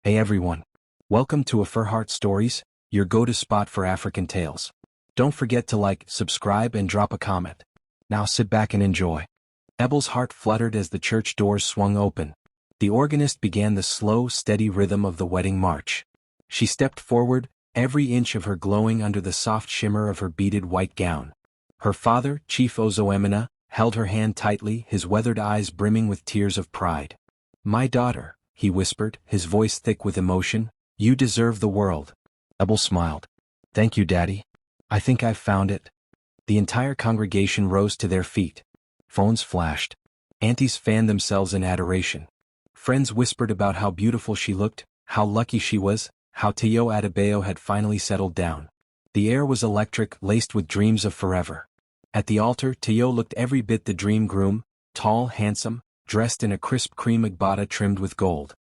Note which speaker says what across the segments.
Speaker 1: Hey everyone. Welcome to AfriHeart Stories, your go-to spot for African tales. Don't forget to like, subscribe and drop a comment. Now sit back and enjoy. Ebel's heart fluttered as the church doors swung open. The organist began the slow, steady rhythm of the wedding march. She stepped forward, every inch of her glowing under the soft shimmer of her beaded white gown. Her father, Chief Ozoemena, held her hand tightly, his weathered eyes brimming with tears of pride. "My daughter," he whispered, his voice thick with emotion, "you deserve the world." Ebel smiled. "Thank you, Daddy. I think I've found it." The entire congregation rose to their feet. Phones flashed. Aunties fanned themselves in adoration. Friends whispered about how beautiful she looked, how lucky she was, how Teo Adebayo had finally settled down. The air was electric, laced with dreams of forever. At the altar, Teo looked every bit the dream groom, tall, handsome, dressed in a crisp cream agbada trimmed with gold.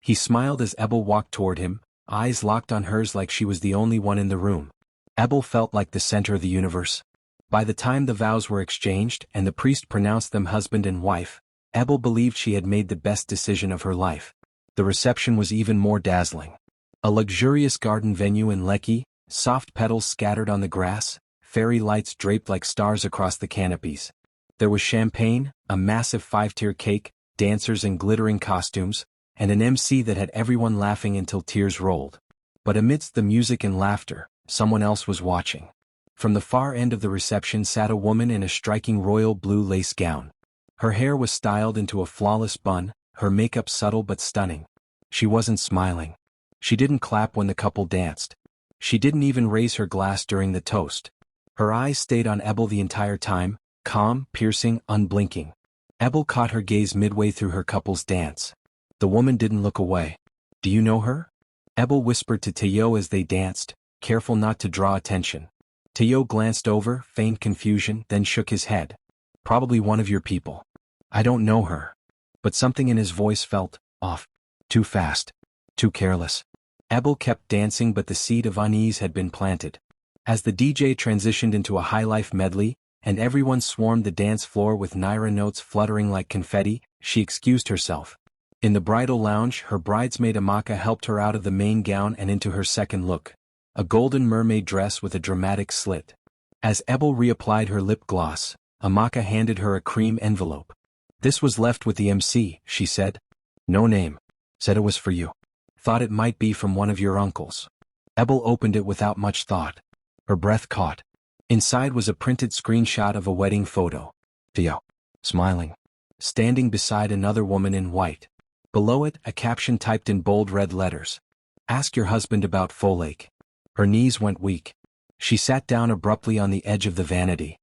Speaker 1: He smiled as Ebel walked toward him, eyes locked on hers like she was the only one in the room. Ebel felt like the center of the universe. By the time the vows were exchanged and the priest pronounced them husband and wife, Ebel believed she had made the best decision of her life. The reception was even more dazzling. A luxurious garden venue in Lekki, soft petals scattered on the grass, fairy lights draped like stars across the canopies. There was champagne, a massive 5-tier cake, dancers in glittering costumes, and an MC that had everyone laughing until tears rolled. But amidst the music and laughter, someone else was watching. From the far end of the reception sat a woman in a striking royal blue lace gown. Her hair was styled into a flawless bun, her makeup subtle but stunning. She wasn't smiling. She didn't clap when the couple danced. She didn't even raise her glass during the toast. Her eyes stayed on Ebel the entire time, calm, piercing, unblinking. Ebel caught her gaze midway through her couple's dance. The woman didn't look away. "Do you know her?" Ebel whispered to Teo as they danced, careful not to draw attention. Teo glanced over, feigned confusion, then shook his head. "Probably one of your people." "I don't know her." But something in his voice felt off. Too fast. Too careless. Ebel kept dancing, but the seed of unease had been planted. As the DJ transitioned into a highlife medley, and everyone swarmed the dance floor with Naira notes fluttering like confetti, she excused herself. In the bridal lounge, her bridesmaid Amaka helped her out of the main gown and into her second look, a golden mermaid dress with a dramatic slit. As Ebel reapplied her lip gloss, Amaka handed her a cream envelope. "This was left with the MC," she said. "No name. Said it was for you. Thought it might be from one of your uncles." Ebel opened it without much thought. Her breath caught. Inside was a printed screenshot of a wedding photo. Theo, smiling, standing beside another woman in white. Below it, a caption typed in bold red letters. "Ask your husband about Folake." Her knees went weak. She sat down abruptly on the edge of the vanity.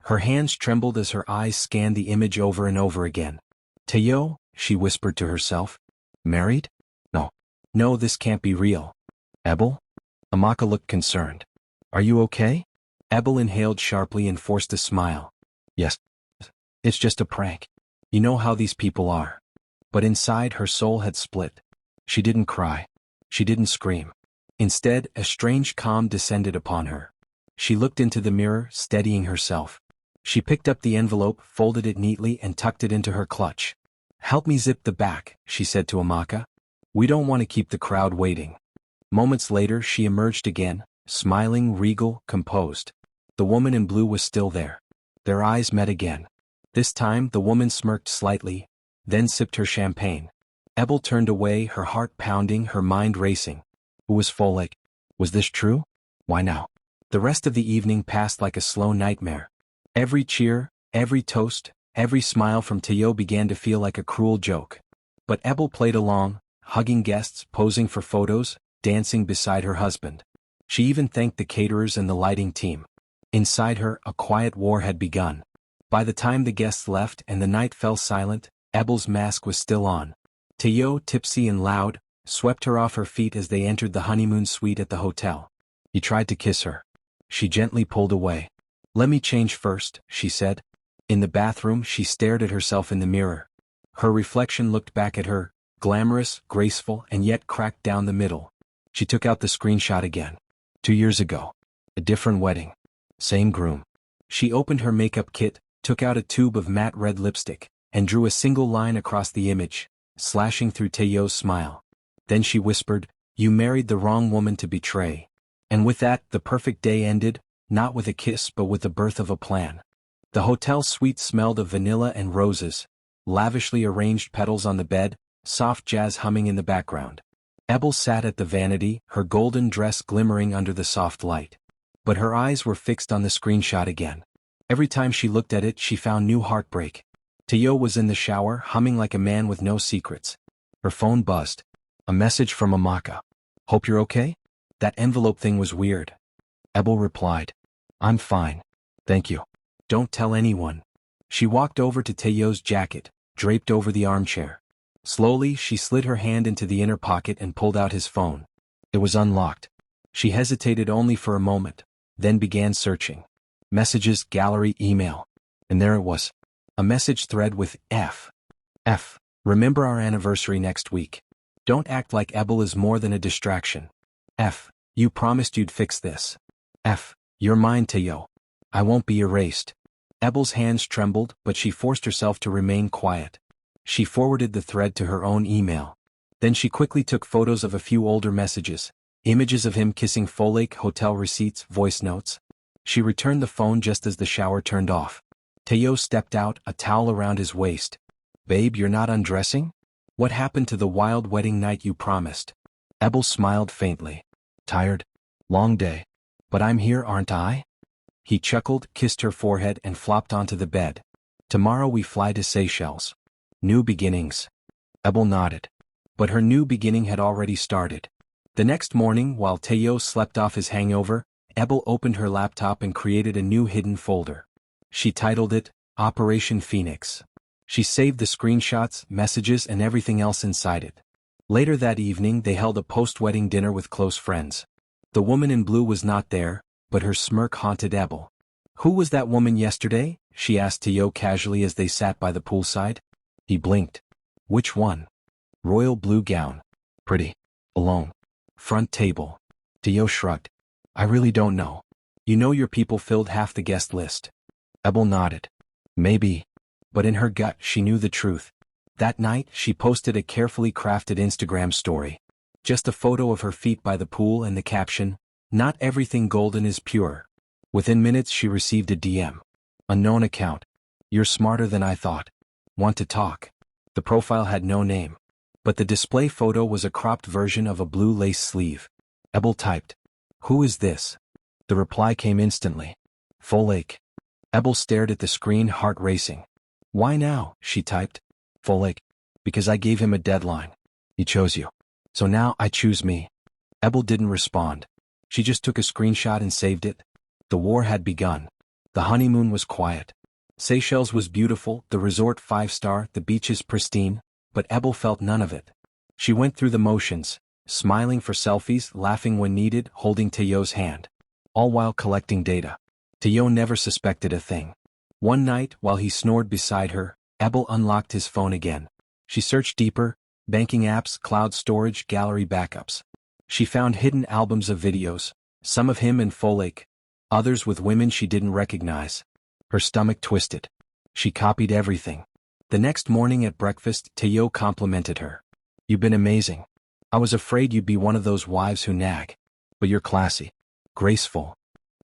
Speaker 1: Her hands trembled as her eyes scanned the image over and over again. "Teo," she whispered to herself. "Married? No. No, this can't be real." "Ebel?" Amaka looked concerned. "Are you okay?" Ebel inhaled sharply and forced a smile. "Yes. It's just a prank. You know how these people are." But inside her soul had split. She didn't cry. She didn't scream. Instead, a strange calm descended upon her. She looked into the mirror, steadying herself. She picked up the envelope, folded it neatly and tucked it into her clutch. "Help me zip the back," she said to Amaka. "We don't want to keep the crowd waiting." Moments later she emerged again, smiling, regal, composed. The woman in blue was still there. Their eyes met again. This time the woman smirked slightly, then sipped her champagne. Ebel turned away, her heart pounding, her mind racing. Who was Folake? Was this true? Why now? The rest of the evening passed like a slow nightmare. Every cheer, every toast, every smile from Teo began to feel like a cruel joke. But Ebel played along, hugging guests, posing for photos, dancing beside her husband. She even thanked the caterers and the lighting team. Inside her, a quiet war had begun. By the time the guests left and the night fell silent, Ebel's mask was still on. Teo, tipsy and loud, swept her off her feet as they entered the honeymoon suite at the hotel. He tried to kiss her. She gently pulled away. "Let me change first," she said. In the bathroom, she stared at herself in the mirror. Her reflection looked back at her, glamorous, graceful, and yet cracked down the middle. She took out the screenshot again. 2 years ago. A different wedding. Same groom. She opened her makeup kit, took out a tube of matte red lipstick, and drew a single line across the image, slashing through Teo's smile. Then she whispered, "You married the wrong woman to betray." And with that, the perfect day ended, not with a kiss but with the birth of a plan. The hotel suite smelled of vanilla and roses, lavishly arranged petals on the bed, soft jazz humming in the background. Ebel sat at the vanity, her golden dress glimmering under the soft light. But her eyes were fixed on the screenshot again. Every time she looked at it, she found new heartbreak. Teo was in the shower, humming like a man with no secrets. Her phone buzzed. A message from Amaka. "Hope you're okay?" That envelope thing was weird. Ebel replied. "I'm fine. Thank you. Don't tell anyone." She walked over to Teo's jacket, draped over the armchair. Slowly, she slid her hand into the inner pocket and pulled out his phone. It was unlocked. She hesitated only for a moment, then began searching. Messages, gallery, email. And there it was. A message thread with F. F. Remember our anniversary next week. Don't act like Ebel is more than a distraction. F. You promised you'd fix this. F. You're mine, Teo. I won't be erased. Ebel's hands trembled, but she forced herself to remain quiet. She forwarded the thread to her own email. Then she quickly took photos of a few older messages, images of him kissing Folklore, hotel receipts, voice notes. She returned the phone just as the shower turned off. Teo stepped out, a towel around his waist. "Babe, you're not undressing? What happened to the wild wedding night you promised?" Ebel smiled faintly. "Tired? Long day. But I'm here, aren't I?" He chuckled, kissed her forehead and flopped onto the bed. "Tomorrow we fly to Seychelles. New beginnings." Ebel nodded. But her new beginning had already started. The next morning, while Teo slept off his hangover, Ebel opened her laptop and created a new hidden folder. She titled it, Operation Phoenix. She saved the screenshots, messages, and everything else inside it. Later that evening, they held a post-wedding dinner with close friends. The woman in blue was not there, but her smirk haunted Ebel. "Who was that woman yesterday?" she asked Teo casually as they sat by the poolside. He blinked. "Which one?" "Royal blue gown. Pretty. Alone. Front table." Teo shrugged. "I really don't know. You know your people filled half the guest list." Ebel nodded. "Maybe." But in her gut she knew the truth. That night she posted a carefully crafted Instagram story. Just a photo of her feet by the pool and the caption, "Not everything golden is pure." Within minutes she received a DM. Unknown account. "You're smarter than I thought. Want to talk?" The profile had no name. But the display photo was a cropped version of a blue lace sleeve. Ebel typed, "Who is this?" The reply came instantly. "Folklore." Ebel stared at the screen, heart racing. "Why now?" she typed. "Folklore. Because I gave him a deadline. He chose you. So now I choose me." Ebel didn't respond. She just took a screenshot and saved it. The war had begun. The honeymoon was quiet. Seychelles was beautiful, the resort 5-star, the beaches pristine, but Ebel felt none of it. She went through the motions, smiling for selfies, laughing when needed, holding Teo's hand. All while collecting data. Teo never suspected a thing. One night, while he snored beside her, Ebel unlocked his phone again. She searched deeper, banking apps, cloud storage, gallery backups. She found hidden albums of videos, some of him and Folklore, others with women she didn't recognize. Her stomach twisted. She copied everything. The next morning at breakfast, Teo complimented her. "You've been amazing. I was afraid you'd be one of those wives who nag. But you're classy. Graceful."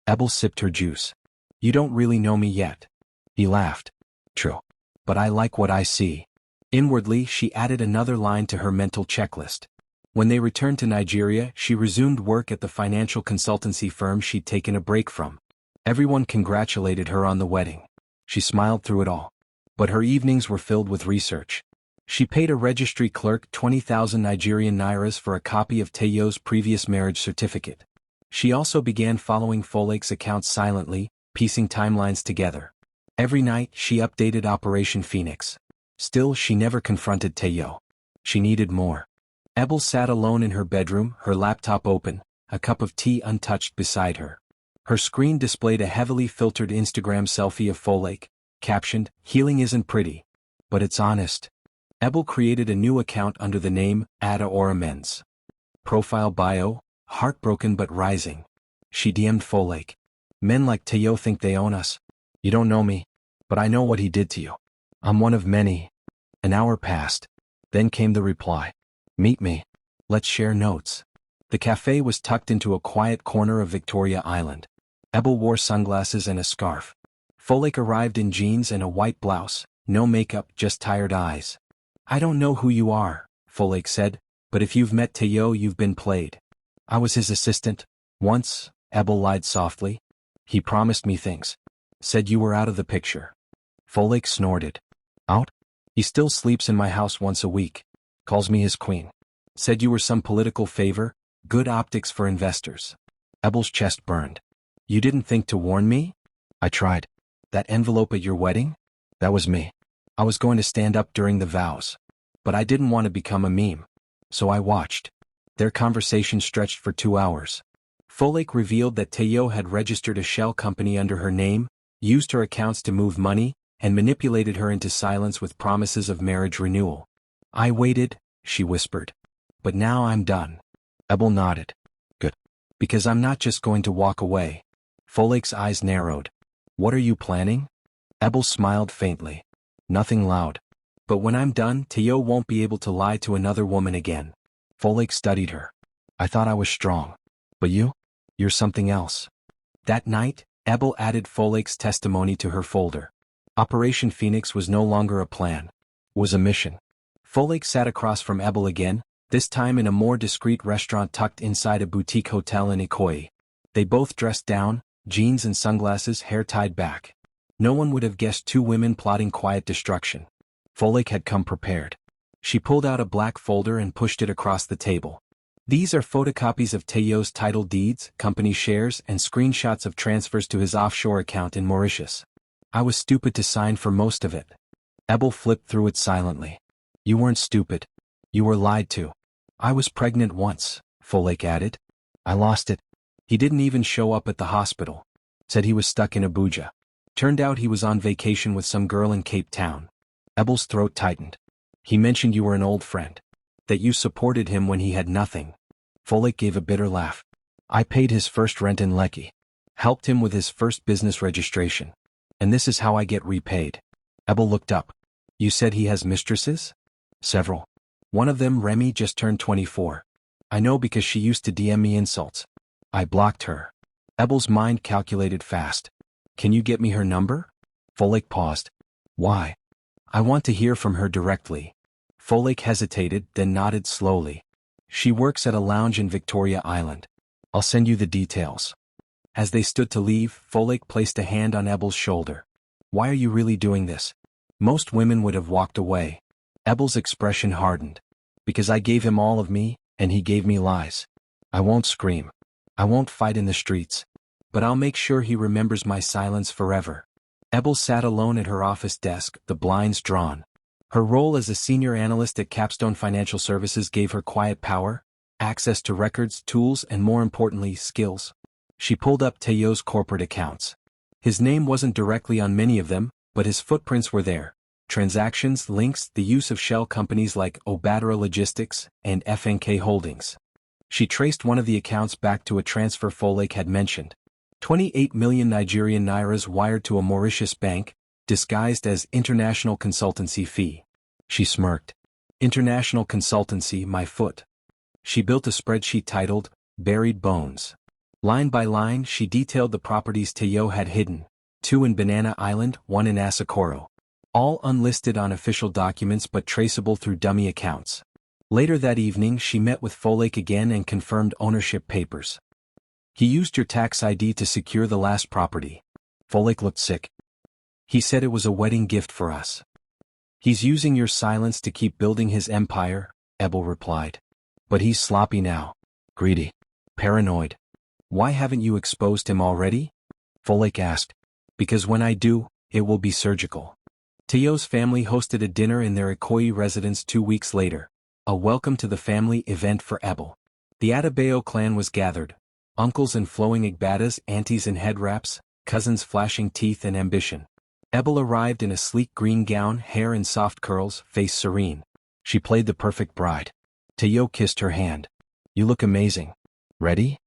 Speaker 1: Ebel sipped her juice. "You don't really know me yet." He laughed. "True. But I like what I see." Inwardly, she added another line to her mental checklist. When they returned to Nigeria, she resumed work at the financial consultancy firm she'd taken a break from. Everyone congratulated her on the wedding. She smiled through it all. But her evenings were filled with research. She paid a registry clerk 20,000 Nigerian nairas for a copy of Teo's previous marriage certificate. She also began following Folklare's accounts silently, piecing timelines together. Every night, she updated Operation Phoenix. Still, she never confronted Teo. She needed more. Ebel sat alone in her bedroom, her laptop open, a cup of tea untouched beside her. Her screen displayed a heavily filtered Instagram selfie of Folklore, captioned, "Healing isn't pretty, but it's honest." Ebel created a new account under the name, Ada or Amends. Profile bio, heartbroken but rising. She DM'd Folklore. "Men like Teo think they own us. You don't know me, but I know what he did to you. I'm one of many." An hour passed. Then came the reply. "Meet me. Let's share notes. The cafe was tucked into a quiet corner of Victoria Island. Ebel wore sunglasses and a scarf. Folek arrived in jeans and a white blouse, no makeup, just tired eyes. I don't know who you are, Folek said, but if you've met Teo, you've been played. I was his assistant. Once, Ebel lied softly. He promised me things. Said you were out of the picture. Folek snorted. Out? He still sleeps in my house once a week. Calls me his queen. Said you were some political favor, good optics for investors. Ebel's chest burned. You didn't think to warn me? I tried. That envelope at your wedding? That was me. I was going to stand up during the vows. But I didn't want to become a meme. So I watched. Their conversation stretched for 2 hours. Folek revealed that Teo had registered a shell company under her name, used her accounts to move money, and manipulated her into silence with promises of marriage renewal. I waited, she whispered. But now I'm done. Ebel nodded. Good. Because I'm not just going to walk away. Folek's eyes narrowed. What are you planning? Ebel smiled faintly. Nothing loud. But when I'm done, Teo won't be able to lie to another woman again. Folek studied her. I thought I was strong. But you? You're something else. That night, Ebel added Folek's testimony to her folder. Operation Phoenix was no longer a plan. Was a mission. Folek sat across from Ebel again, this time in a more discreet restaurant tucked inside a boutique hotel in Ikoyi. They both dressed down, jeans and sunglasses, hair tied back. No one would have guessed two women plotting quiet destruction. Folek had come prepared. She pulled out a black folder and pushed it across the table. These are photocopies of Teo's title deeds, company shares, and screenshots of transfers to his offshore account in Mauritius. I was stupid to sign for most of it. Ebel flipped through it silently. You weren't stupid. You were lied to. I was pregnant once, Folek added. I lost it. He didn't even show up at the hospital. Said he was stuck in Abuja. Turned out he was on vacation with some girl in Cape Town. Ebel's throat tightened. He mentioned you were an old friend. That you supported him when he had nothing. Folek gave a bitter laugh. I paid his first rent in Lekki. Helped him with his first business registration. And this is how I get repaid. Ebel looked up. You said he has mistresses? Several. One of them, Remy, just turned 24. I know because she used to DM me insults. I blocked her. Ebel's mind calculated fast. Can you get me her number? Folek paused. Why? I want to hear from her directly. Folek hesitated, then nodded slowly. She works at a lounge in Victoria Island. I'll send you the details. As they stood to leave, Folek placed a hand on Ebel's shoulder. Why are you really doing this? Most women would have walked away. Ebel's expression hardened. Because I gave him all of me, and he gave me lies. I won't scream. I won't fight in the streets. But I'll make sure he remembers my silence forever. Ebel sat alone at her office desk, the blinds drawn. Her role as a senior analyst at Capstone Financial Services gave her quiet power, access to records, tools, and more importantly, skills. She pulled up Teo's corporate accounts. His name wasn't directly on many of them, but his footprints were there. Transactions, links, the use of shell companies like Obadra Logistics and FNK Holdings. She traced one of the accounts back to a transfer Folek had mentioned. 28 million Nigerian nairas wired to a Mauritius bank, disguised as international consultancy fee. She smirked. International consultancy, my foot. She built a spreadsheet titled, Buried Bones. Line by line, she detailed the properties Teo had hidden. 2 in Banana Island, 1 in Asokoro. All unlisted on official documents but traceable through dummy accounts. Later that evening, she met with Folek again and confirmed ownership papers. He used your tax ID to secure the last property. Folek looked sick. He said it was a wedding gift for us. He's using your silence to keep building his empire, Ebel replied. But he's sloppy now. Greedy. Paranoid. Why haven't you exposed him already? Folek asked. Because when I do, it will be surgical. Teo's family hosted a dinner in their Ikoyi residence 2 weeks later. A welcome to the family event for Ebel. The Adebayo clan was gathered. Uncles in flowing igbadas, aunties in head wraps, cousins flashing teeth and ambition. Ebel arrived in a sleek green gown, hair in soft curls, face serene. She played the perfect bride. Teo kissed her hand. You look amazing. Ready?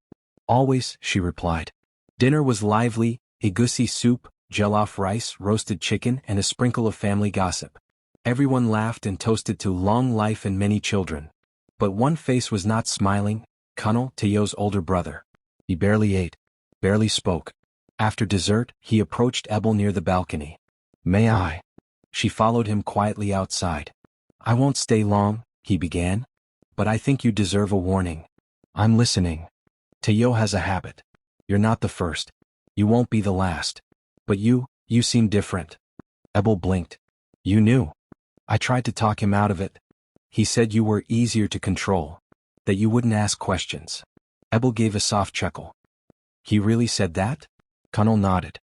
Speaker 1: Always, she replied. Dinner was lively, egusi soup, jollof rice, roasted chicken, and a sprinkle of family gossip. Everyone laughed and toasted to long life and many children. But one face was not smiling, Colonel Teo's older brother. He barely ate, barely spoke. After dessert, he approached Ebel near the balcony. "May I?" She followed him quietly outside. "I won't stay long," he began. "But I think you deserve a warning." "I'm listening." "Teo has a habit. You're not the first. You won't be the last. But you seem different." Ebel blinked. "You knew." "I tried to talk him out of it. He said you were easier to control. That you wouldn't ask questions." Ebel gave a soft chuckle. "He really said that?" Connell nodded.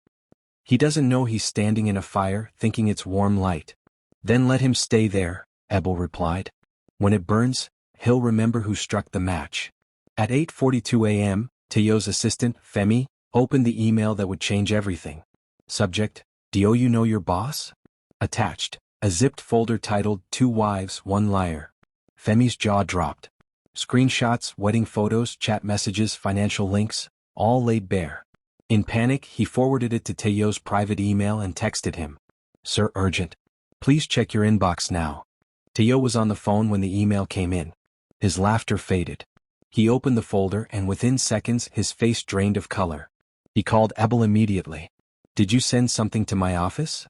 Speaker 1: "He doesn't know he's standing in a fire, thinking it's warm light." "Then let him stay there," Ebel replied. "When it burns, he'll remember who struck the match." At 8:42 a.m., Teo's assistant, Femi, opened the email that would change everything. Subject: "Do you know your boss?" Attached: a zipped folder titled "Two Wives, One Liar." Femi's jaw dropped. Screenshots, wedding photos, chat messages, financial links, all laid bare. In panic, he forwarded it to Teo's private email and texted him. "Sir, urgent. Please check your inbox now." Teo was on the phone when the email came in. His laughter faded. He opened the folder and within seconds his face drained of color. He called Ebel immediately. "Did you send something to my office?"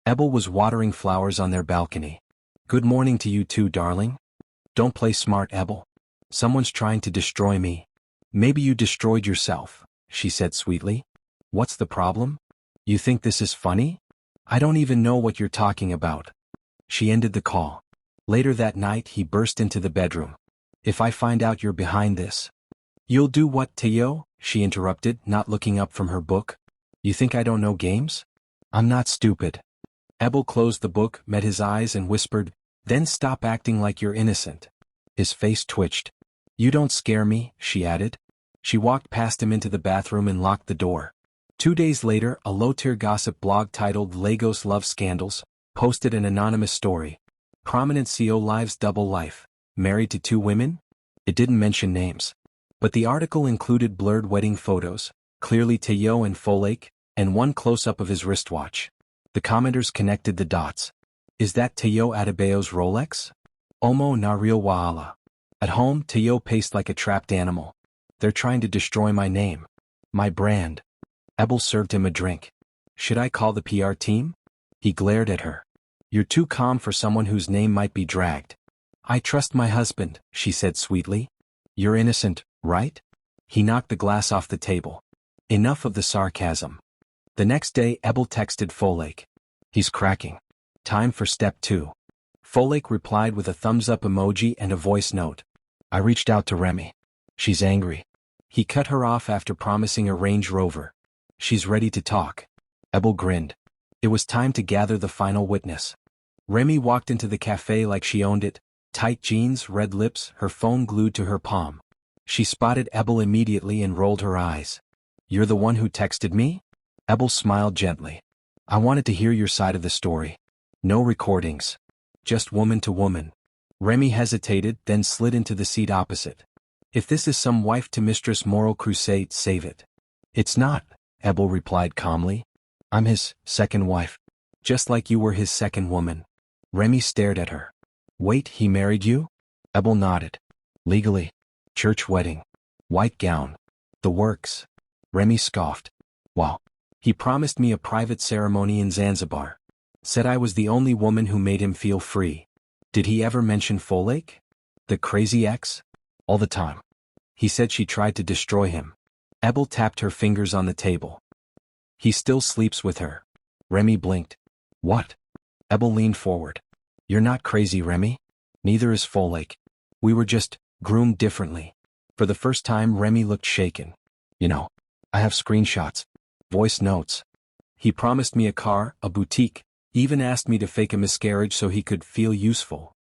Speaker 1: Ebel was watering flowers on their balcony. "Good morning to you too, darling. Don't play smart, Ebel. Someone's trying to destroy me." "Maybe you destroyed yourself," she said sweetly. "What's the problem? You think this is funny? I don't even know what you're talking about." She ended the call. Later that night he burst into the bedroom. "If I find out you're behind this." "You'll do what, Teo?" she interrupted, not looking up from her book. "You think I don't know games? I'm not stupid." Ebel closed the book, met his eyes and whispered, "Then stop acting like you're innocent." His face twitched. "You don't scare me," she added. She walked past him into the bathroom and locked the door. 2 days later, a low-tier gossip blog titled Lagos Love Scandals posted an anonymous story. Prominent CEO lives double life. Married to 2 women? It didn't mention names. But the article included blurred wedding photos, clearly Teo and Folake, and one close-up of his wristwatch. The commenters connected the dots. "Is that Teo Adebayo's Rolex? Omo na real wahala." At home, Teo paced like a trapped animal. "They're trying to destroy my name. My brand." Ebel served him a drink. "Should I call the PR team?" He glared at her. "You're too calm for someone whose name might be dragged." "I trust my husband," she said sweetly. "You're innocent, right?" He knocked the glass off the table. Enough of the sarcasm. The next day Ebel texted Folake. "He's cracking. Time for step 2. Folake replied with a thumbs-up emoji and a voice note. "I reached out to Remy. She's angry." He cut her off after promising a Range Rover. "She's ready to talk." Ebel grinned. It was time to gather the final witness. Remy walked into the cafe like she owned it, tight jeans, red lips, her phone glued to her palm. She spotted Ebel immediately and rolled her eyes. "You're the one who texted me?" Ebel smiled gently. "I wanted to hear your side of the story. No recordings. Just woman to woman." Remy hesitated, then slid into the seat opposite. "If this is some wife-to-mistress moral crusade, save it." "It's not," Ebel replied calmly. "I'm his second wife. Just like you were his second woman." Remy stared at her. "Wait, he married you?" Ebel nodded. "Legally. Church wedding. White gown. The works." Remy scoffed. "Wow. He promised me a private ceremony in Zanzibar. Said I was the only woman who made him feel free." "Did he ever mention Folake? The crazy ex?" "All the time. He said she tried to destroy him." Ebel tapped her fingers on the table. "He still sleeps with her." Remy blinked. "What?" Ebel leaned forward. "You're not crazy, Remy. Neither is Folake. We were just groomed differently." For the first time Remy looked shaken. "You know, I have screenshots. Voice notes. He promised me a car, a boutique, even asked me to fake a miscarriage so he could feel useful.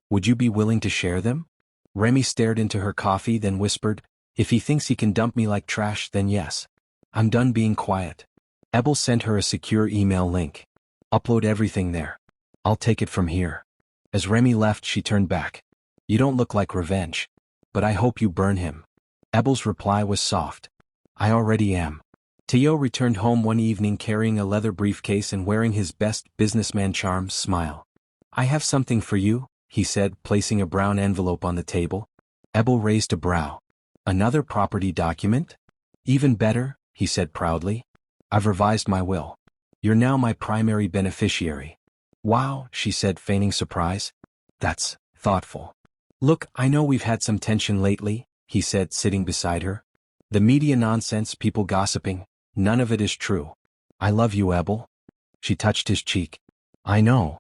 Speaker 1: Would you be willing to share them?" Remy stared into her coffee, then whispered, "If he thinks he can dump me like trash, then yes. I'm done being quiet." Ebel sent her a secure email link. "Upload everything there. I'll take it from here." As Remy left, she turned back. "You don't look like revenge. But I hope you burn him." Ebel's reply was soft. "I already am." Teo returned home one evening carrying a leather briefcase and wearing his best businessman charm smile. "I have something for you," he said, placing a brown envelope on the table. Ebel raised a brow. Another property document? Even better, he said proudly. I've revised my will. You're now my primary beneficiary. Wow, she said, feigning surprise. That's thoughtful. Look, I know we've had some tension lately, he said, sitting beside her. The media nonsense, people gossiping, none of it is true. I love you, Ebel. She touched his cheek. I know.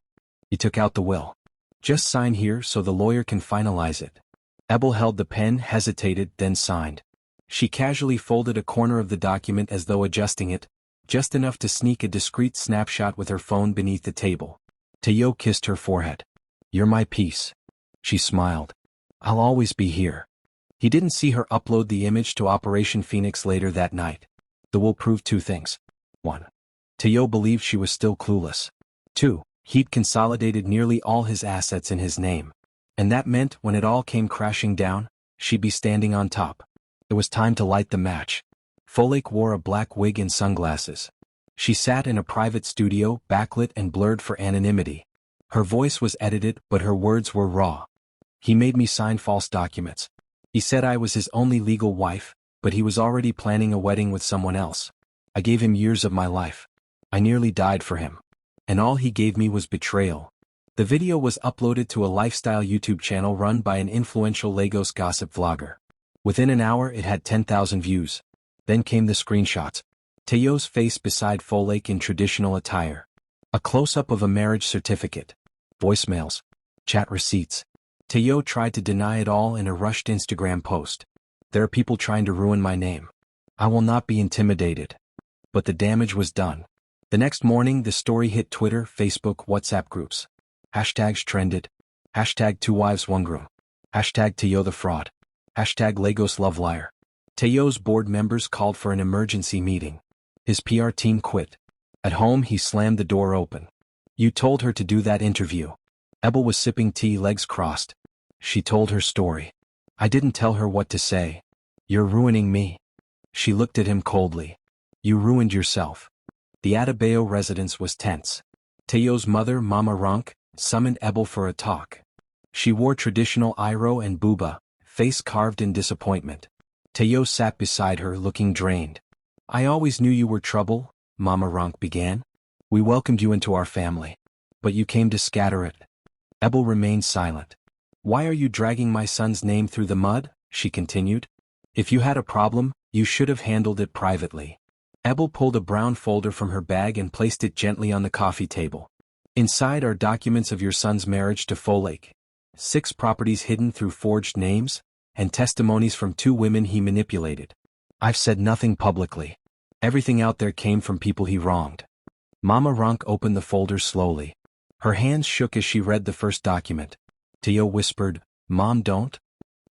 Speaker 1: He took out the will. Just sign here so the lawyer can finalize it. Ebel held the pen, hesitated, then signed. She casually folded a corner of the document as though adjusting it, just enough to sneak a discreet snapshot with her phone beneath the table. Teo kissed her forehead. You're my peace. She smiled. I'll always be here. He didn't see her upload the image to Operation Phoenix later that night. The will proved two things. 1. Teo believed she was still clueless. 2. He'd consolidated nearly all his assets in his name. And that meant when it all came crashing down, she'd be standing on top. It was time to light the match. Folklore wore a black wig and sunglasses. She sat in a private studio, backlit and blurred for anonymity. Her voice was edited, but her words were raw. He made me sign false documents. He said I was his only legal wife, but he was already planning a wedding with someone else. I gave him years of my life. I nearly died for him. And all he gave me was betrayal. The video was uploaded to a lifestyle YouTube channel run by an influential Lagos gossip vlogger. Within an hour it had 10,000 views. Then came the screenshots. Teo's face beside Folklore in traditional attire. A close-up of a marriage certificate. Voicemails. Chat receipts. Teo tried to deny it all in a rushed Instagram post. There are people trying to ruin my name. I will not be intimidated. But the damage was done. The next morning the story hit Twitter, Facebook, WhatsApp groups. Hashtags trended. Hashtag 2 wives 1 groom. Hashtag Teo the fraud. Hashtag Lagos love liar. Teo's board members called for an emergency meeting. His PR team quit. At home he slammed the door open. You told her to do that interview. Ebel was sipping tea, legs crossed. She told her story. I didn't tell her what to say. You're ruining me. She looked at him coldly. You ruined yourself. The Adebayo residence was tense. Teo's mother, Mama Ronk, summoned Ebel for a talk. She wore traditional iro and buba, face carved in disappointment. Teo sat beside her, looking drained. I always knew you were trouble, Mama Ronk began. We welcomed you into our family. But you came to scatter it. Ebel remained silent. Why are you dragging my son's name through the mud? She continued. If you had a problem, you should have handled it privately. Ebel pulled a brown folder from her bag and placed it gently on the coffee table. Inside are documents of your son's marriage to Folklore. 6 properties hidden through forged names, and testimonies from 2 women he manipulated. I've said nothing publicly. Everything out there came from people he wronged. Mama Ronk opened the folder slowly. Her hands shook as she read the first document. Teo whispered, Mom, don't.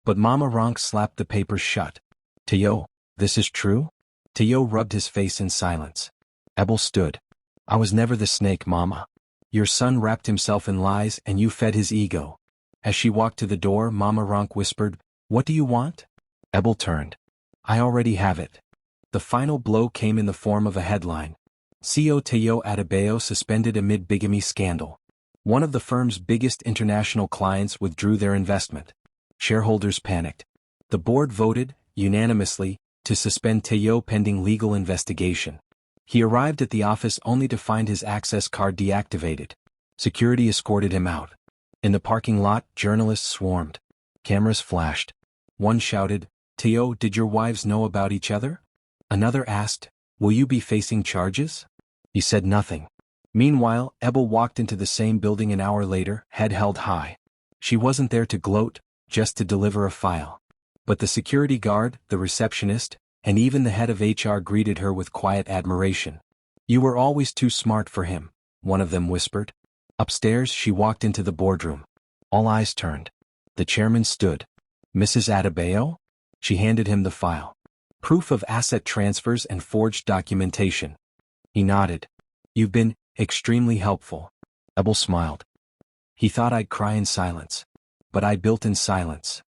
Speaker 1: But Mama Ronk slapped the papers shut. Teo, this is true? Teo rubbed his face in silence. Ebel stood. I was never the snake, Mama. Your son wrapped himself in lies and you fed his ego. As she walked to the door, Mama Ronk whispered, What do you want? Ebel turned. I already have it. The final blow came in the form of a headline. CEO Teo Adebayo suspended amid bigamy scandal. One of the firm's biggest international clients withdrew their investment. Shareholders panicked. The board voted, unanimously, to suspend Teo pending legal investigation. He arrived at the office only to find his access card deactivated. Security escorted him out. In the parking lot, journalists swarmed. Cameras flashed. One shouted, Teo, did your wives know about each other? Another asked, Will you be facing charges? He said nothing. Meanwhile, Ebel walked into the same building an hour later, head held high. She wasn't there to gloat, just to deliver a file. But the security guard, the receptionist, and even the head of HR greeted her with quiet admiration. You were always too smart for him, one of them whispered. Upstairs she walked into the boardroom. All eyes turned. The chairman stood. Mrs. Adebayo? She handed him the file. Proof of asset transfers and forged documentation. He nodded. You've been extremely helpful. Ebel smiled. He thought I'd cry in silence. But I built in silence.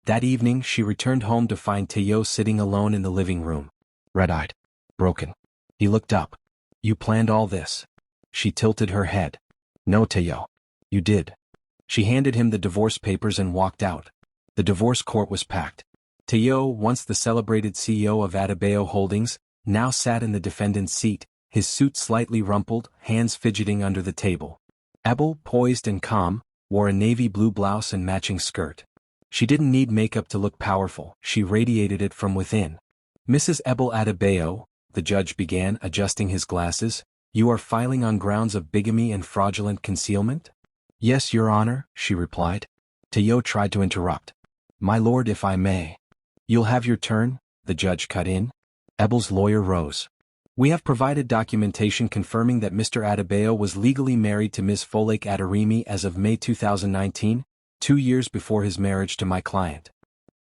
Speaker 1: That evening she returned home to find Teo sitting alone in the living room. Red-eyed. Broken. He looked up. You planned all this? She tilted her head. No, Teo. You did. She handed him the divorce papers and walked out. The divorce court was packed. Teo, once the celebrated CEO of Adebayo Holdings, now sat in the defendant's seat, his suit slightly rumpled, hands fidgeting under the table. Abel, poised and calm, wore a navy blue blouse and matching skirt. She didn't need makeup to look powerful, she radiated it from within. Mrs. Abel Adebayo, the judge began, adjusting his glasses, you are filing on grounds of bigamy and fraudulent concealment? Yes, Your Honor, she replied. Teo tried to interrupt. My lord, if I may. You'll have your turn, the judge cut in. Abel's lawyer rose. We have provided documentation confirming that Mr. Adebayo was legally married to Ms. Folake Aderimi as of May 2019, 2 years before his marriage to my client.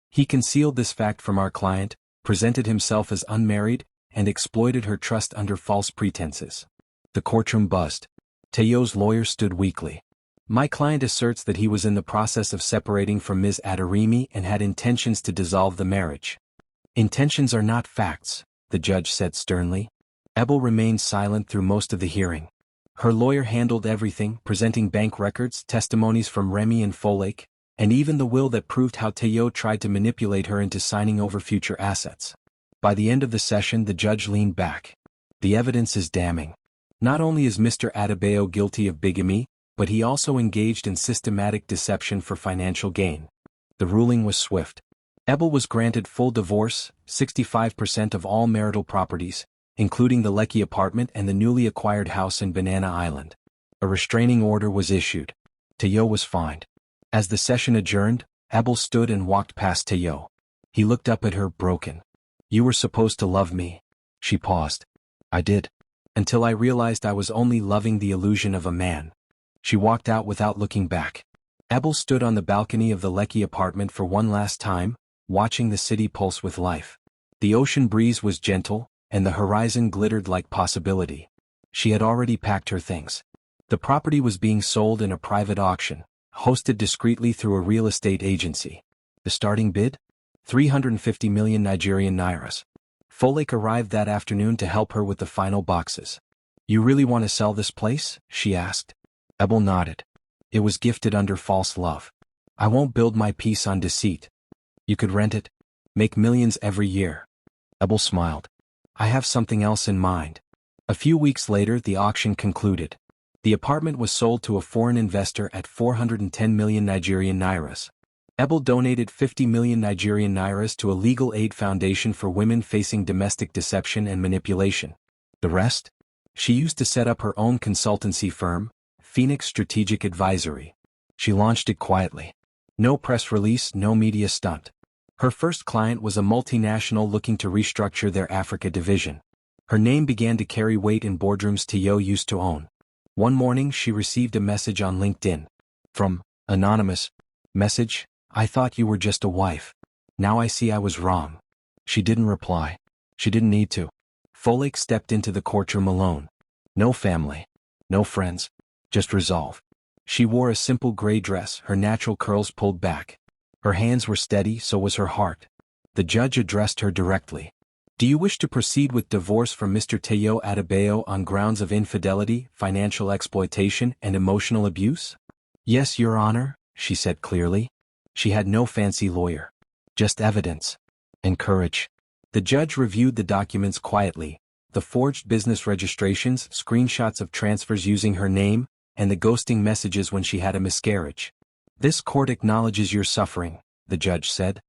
Speaker 1: He concealed this fact from our client, presented himself as unmarried, and exploited her trust under false pretenses. The courtroom buzzed. Teo's lawyer stood weakly. My client asserts that he was in the process of separating from Ms. Aderimi and had intentions to dissolve the marriage. Intentions are not facts, the judge said sternly. Abel remained silent through most of the hearing. Her lawyer handled everything, presenting bank records, testimonies from Remy and Folake, and even the will that proved how Teo tried to manipulate her into signing over future assets. By the end of the session, the judge leaned back. The evidence is damning. Not only is Mr. Adebayo guilty of bigamy, but he also engaged in systematic deception for financial gain. The ruling was swift. Abel was granted full divorce, 65% of all marital properties, including the Lekki apartment and the newly acquired house in Banana Island. A restraining order was issued. Teo was fined. As the session adjourned, Abel stood and walked past Teo. He looked up at her, broken. You were supposed to love me. She paused. I did. Until I realized I was only loving the illusion of a man. She walked out without looking back. Abel stood on the balcony of the Lekki apartment for one last time, watching the city pulse with life. The ocean breeze was gentle, and the horizon glittered like possibility. She had already packed her things. The property was being sold in a private auction, hosted discreetly through a real estate agency. The starting bid? 350 million Nigerian nairas. Folake arrived that afternoon to help her with the final boxes. You really want to sell this place? She asked. Abel nodded. It was gifted under false love. I won't build my peace on deceit. You could rent it. Make millions every year. Abel smiled. I have something else in mind. A few weeks later, the auction concluded. The apartment was sold to a foreign investor at 410 million Nigerian nairas. Abel donated 50 million Nigerian nairas to a legal aid foundation for women facing domestic deception and manipulation. The rest? She used to set up her own consultancy firm, Phoenix Strategic Advisory. She launched it quietly. No press release, no media stunt. Her first client was a multinational looking to restructure their Africa division. Her name began to carry weight in boardrooms Teo used to own. One morning she received a message on LinkedIn. From, anonymous, message, I thought you were just a wife. Now I see I was wrong. She didn't reply. She didn't need to. Folake stepped into the courtroom alone. No family. No friends. Just resolve. She wore a simple gray dress, her natural curls pulled back. Her hands were steady, so was her heart. The judge addressed her directly. Do you wish to proceed with divorce from Mr. Teo Adebayo on grounds of infidelity, financial exploitation, and emotional abuse? Yes, Your Honor, she said clearly. She had no fancy lawyer. Just evidence. And courage. The judge reviewed the documents quietly, the forged business registrations, screenshots of transfers using her name, and the ghosting messages when she had a miscarriage. This court acknowledges your suffering, the judge said,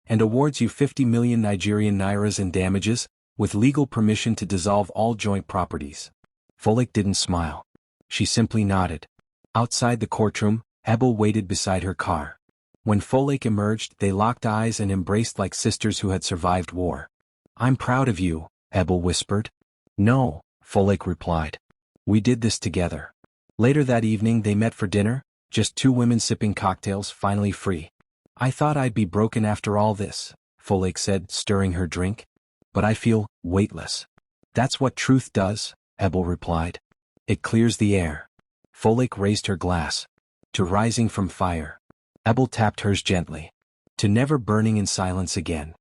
Speaker 1: and awards you 50 million Nigerian nairas in damages, with legal permission to dissolve all joint properties. Folake didn't smile. She simply nodded. Outside the courtroom, Abel waited beside her car. When Folake emerged, they locked eyes and embraced like sisters who had survived war. I'm proud of you, Abel whispered. No, Folake replied. We did this together. Later that evening they met for dinner, just two women sipping cocktails, finally free. I thought I'd be broken after all this, Folake said, stirring her drink. But I feel weightless. That's what truth does, Abel replied. It clears the air. Folake raised her glass. To rising from fire. Abel tapped hers gently. To never burning in silence again.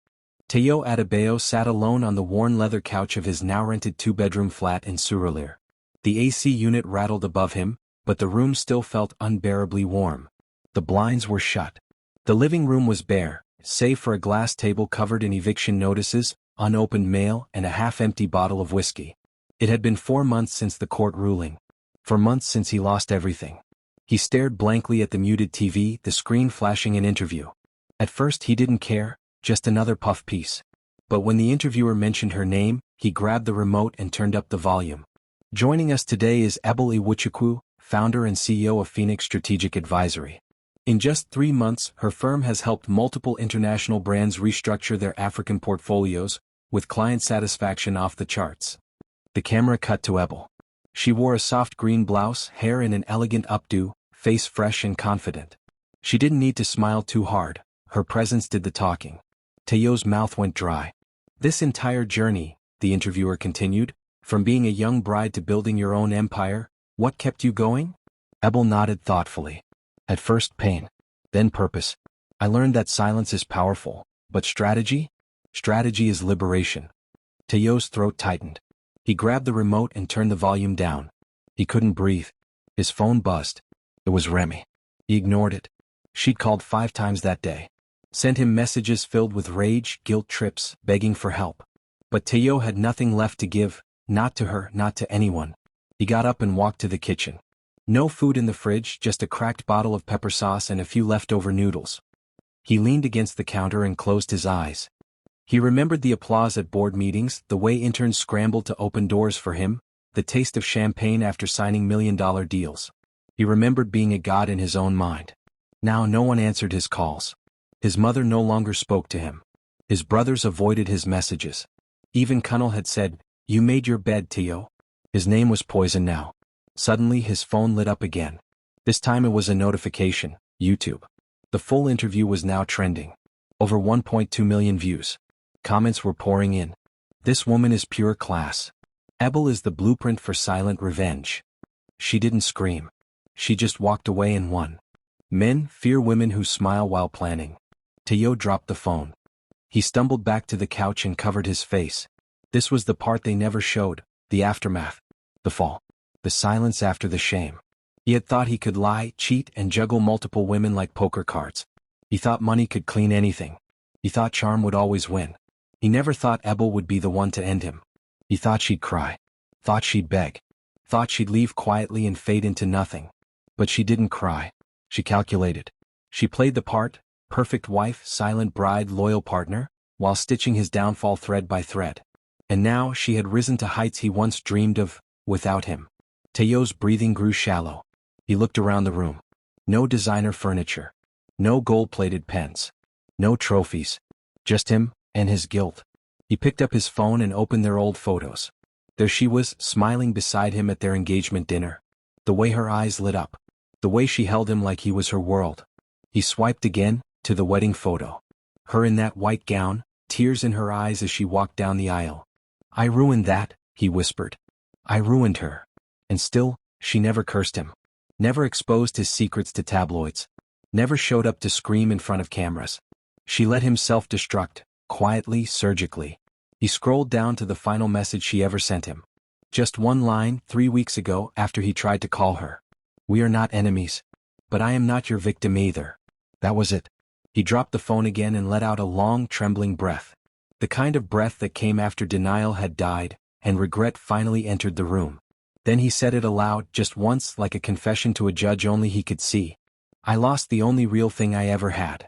Speaker 1: Teo Adebayo sat alone on the worn leather couch of his now-rented two-bedroom flat in Surulere. The AC unit rattled above him, but the room still felt unbearably warm. The blinds were shut. The living room was bare, save for a glass table covered in eviction notices, unopened mail, and a half-empty bottle of whiskey. It had been 4 months since the court ruling. 4 months since he lost everything. He stared blankly at the muted TV, the screen flashing an interview. At first he didn't care, just another puff piece. But when the interviewer mentioned her name, he grabbed the remote and turned up the volume. Joining us today is Ebel Iwuchukwu, founder and CEO of Phoenix Strategic Advisory. In just 3 months, her firm has helped multiple international brands restructure their African portfolios, with client satisfaction off the charts. The camera cut to Ebel. She wore a soft green blouse, hair in an elegant updo, face fresh and confident. She didn't need to smile too hard, her presence did the talking. Teyo's mouth went dry. This entire journey, the interviewer continued, from being a young bride to building your own empire, what kept you going? Ebel nodded thoughtfully. At first pain, then purpose. I learned that silence is powerful, but strategy? Strategy is liberation. Teyo's throat tightened. He grabbed the remote and turned the volume down. He couldn't breathe. His phone buzzed. It was Remy. He ignored it. She'd called 5 times that day. Sent him messages filled with rage, guilt trips, begging for help. But Teyo had nothing left to give, not to her, not to anyone. He got up and walked to the kitchen. No food in the fridge, just a cracked bottle of pepper sauce and a few leftover noodles. He leaned against the counter and closed his eyes. He remembered the applause at board meetings, the way interns scrambled to open doors for him, the taste of champagne after signing million-dollar deals. He remembered being a god in his own mind. Now no one answered his calls. His mother no longer spoke to him. His brothers avoided his messages. Even Kunnel had said, "You made your bed, Teyo." His name was poison now. Suddenly his phone lit up again. This time it was a notification, YouTube. The full interview was now trending. Over 1.2 million views. Comments were pouring in. This woman is pure class. Ebel is the blueprint for silent revenge. She didn't scream. She just walked away and won. Men fear women who smile while planning. Teyo dropped the phone. He stumbled back to the couch and covered his face. This was the part they never showed, the aftermath. The fall. The silence after the shame. He had thought he could lie, cheat, and juggle multiple women like poker cards. He thought money could clean anything. He thought charm would always win. He never thought Ebel would be the one to end him. He thought she'd cry. Thought she'd beg. Thought she'd leave quietly and fade into nothing. But she didn't cry. She calculated. She played the part, perfect wife, silent bride, loyal partner, while stitching his downfall thread by thread. And now she had risen to heights he once dreamed of, without him. Teyo's breathing grew shallow. He looked around the room. No designer furniture. No gold-plated pens. No trophies. Just him, and his guilt. He picked up his phone and opened their old photos. There she was, smiling beside him at their engagement dinner. The way her eyes lit up. The way she held him like he was her world. He swiped again, to the wedding photo. Her in that white gown, tears in her eyes as she walked down the aisle. "I ruined that," he whispered. "I ruined her." And still, she never cursed him. Never exposed his secrets to tabloids. Never showed up to scream in front of cameras. She let him self-destruct. Quietly, surgically. He scrolled down to the final message she ever sent him. Just one line, 3 weeks ago, after he tried to call her. "We are not enemies. But I am not your victim either." That was it. He dropped the phone again and let out a long, trembling breath. The kind of breath that came after denial had died, and regret finally entered the room. Then he said it aloud, just once, like a confession to a judge only he could see. "I lost the only real thing I ever had."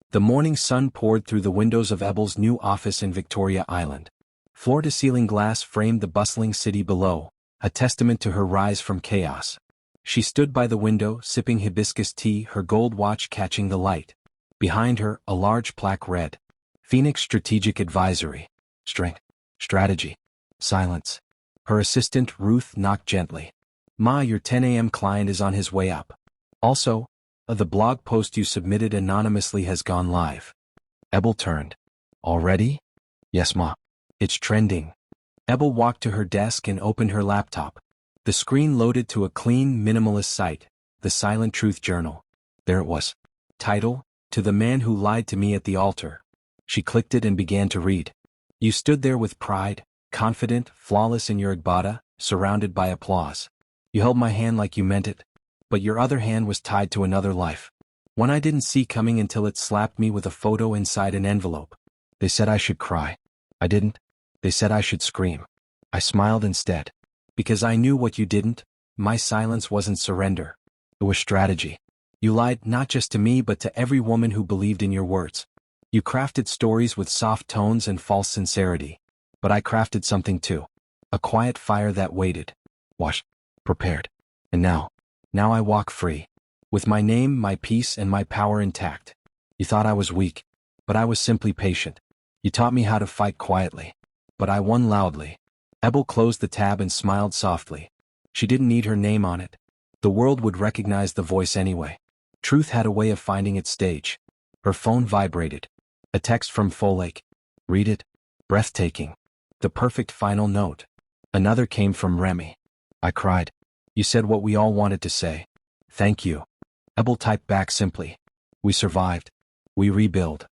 Speaker 1: The morning sun poured through the windows of Ebel's new office in Victoria Island. Floor-to-ceiling glass framed the bustling city below, a testament to her rise from chaos. She stood by the window, sipping hibiscus tea, her gold watch catching the light. Behind her, a large plaque read, "Phoenix Strategic Advisory. Strength. Strategy. Silence." Her assistant, Ruth, knocked gently. "Ma, your 10 a.m. client is on his way up. Also, the blog post you submitted anonymously has gone live." Ebel turned. "Already?" "Yes, Ma. It's trending." Ebel walked to her desk and opened her laptop. The screen loaded to a clean, minimalist site, the Silent Truth Journal. There it was. Title, "To the Man Who Lied to Me at the Altar." She clicked it and began to read. "You stood there with pride, confident, flawless in your Igbada, surrounded by applause. You held my hand like you meant it. But your other hand was tied to another life. One I didn't see coming until it slapped me with a photo inside an envelope. They said I should cry. I didn't. They said I should scream. I smiled instead. Because I knew what you didn't. My silence wasn't surrender. It was strategy. You lied not just to me but to every woman who believed in your words. You crafted stories with soft tones and false sincerity. But I crafted something too. A quiet fire that waited. Watched. Prepared. And now I walk free. With my name, my peace, and my power intact. You thought I was weak. But I was simply patient. You taught me how to fight quietly. But I won loudly. Ebel closed the tab and smiled softly. She didn't need her name on it. The world would recognize the voice anyway. Truth had a way of finding its stage. Her phone vibrated. A text from Folklore. Read it. Breathtaking. The perfect final note. Another came from Remy. I cried. You said what we all wanted to say. Thank you. Ebel typed back simply. We survived. We rebuild.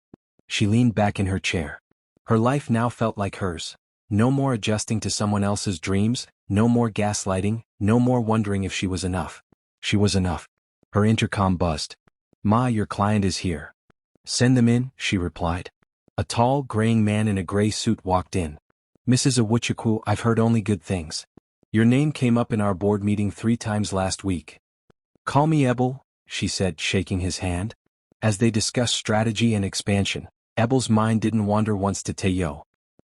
Speaker 1: She leaned back in her chair. Her life now felt like hers. No more adjusting to someone else's dreams, no more gaslighting, no more wondering if she was enough. She was enough. Her intercom buzzed. Ma, your client is here. Send them in, she replied. A tall, graying man in a gray suit walked in. Mrs. Awuchukwu, I've heard only good things. Your name came up in our board meeting 3 times last week. Call me Ebel, she said, shaking his hand. As they discussed strategy and expansion, Ebel's mind didn't wander once to Teo.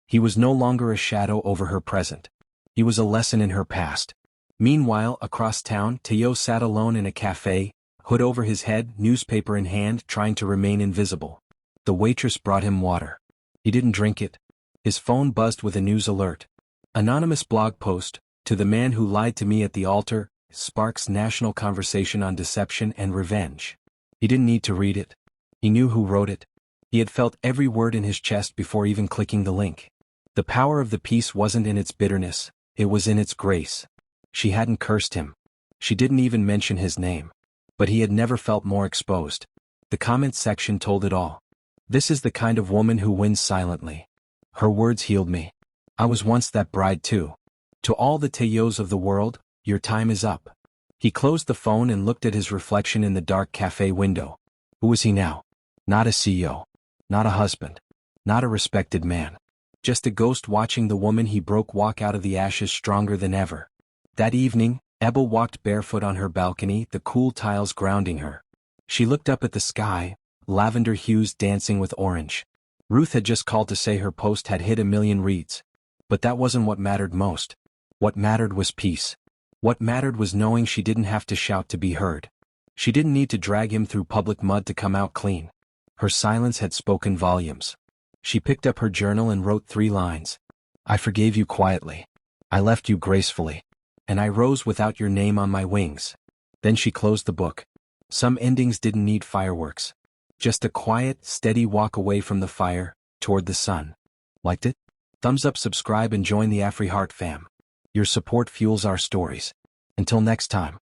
Speaker 1: He was no longer a shadow over her present. He was a lesson in her past. Meanwhile, across town, Teo sat alone in a cafe, hood over his head, newspaper in hand, trying to remain invisible. The waitress brought him water. He didn't drink it. His phone buzzed with a news alert. Anonymous blog post, to the man who lied to me at the altar, sparks national conversation on deception and revenge. He didn't need to read it. He knew who wrote it. He had felt every word in his chest before even clicking the link. The power of the piece wasn't in its bitterness, it was in its grace. She hadn't cursed him. She didn't even mention his name. But he had never felt more exposed. The comment section told it all. This is the kind of woman who wins silently. Her words healed me. I was once that bride too. To all the Teos of the world, your time is up. He closed the phone and looked at his reflection in the dark cafe window. Who was he now? Not a CEO. Not a husband. Not a respected man. Just a ghost watching the woman he broke walk out of the ashes stronger than ever. That evening, Ebel walked barefoot on her balcony, the cool tiles grounding her. She looked up at the sky, lavender hues dancing with orange. Ruth had just called to say her post had hit 1 million reads. But that wasn't what mattered most. What mattered was peace. What mattered was knowing she didn't have to shout to be heard. She didn't need to drag him through public mud to come out clean. Her silence had spoken volumes. She picked up her journal and wrote 3 lines. I forgave you quietly. I left you gracefully. And I rose without your name on my wings. Then she closed the book. Some endings didn't need fireworks. Just a quiet, steady walk away from the fire, toward the sun. Liked it? Thumbs up, subscribe and join the AfriHeart fam. Your support fuels our stories. Until next time.